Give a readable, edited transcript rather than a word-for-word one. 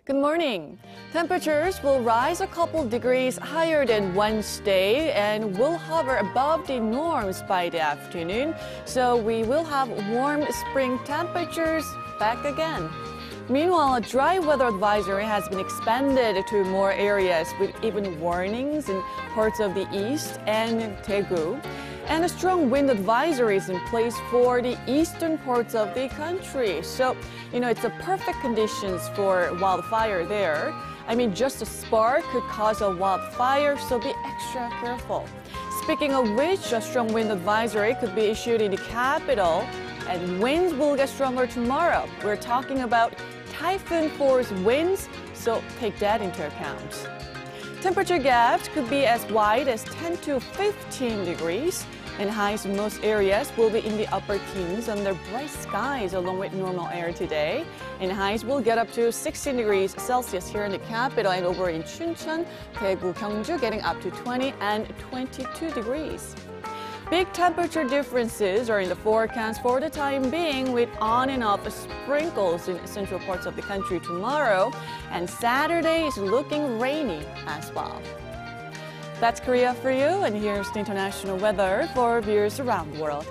Good morning. Temperatures will rise a couple degrees higher than Wednesday and will hover above the norms by the afternoon. So we will have warm spring temperatures back again. Meanwhile, a dry weather advisory has been expanded to more areas with even warnings in parts of the east and Daegu. And a strong wind advisory is in place for the eastern parts of the country. So, it's a perfect conditions for wildfire there. I mean, just a spark could cause a wildfire, so be extra careful. Speaking of which, a strong wind advisory could be issued in the capital, and winds will get stronger tomorrow. We're talking about typhoon-force winds, so take that into account. Temperature gaps could be as wide as 10 to 15 degrees, and highs in most areas will be in the upper teens under bright skies along with normal air today. And highs will get up to 16 degrees Celsius here in the capital and over in Chuncheon, Daegu, Gyeongju getting up to 20 and 22 degrees. Big temperature differences are in the forecast for the time being, with on and off sprinkles in central parts of the country tomorrow, and Saturday is looking rainy as well. That's Korea for you, and here's the international weather for viewers around the world.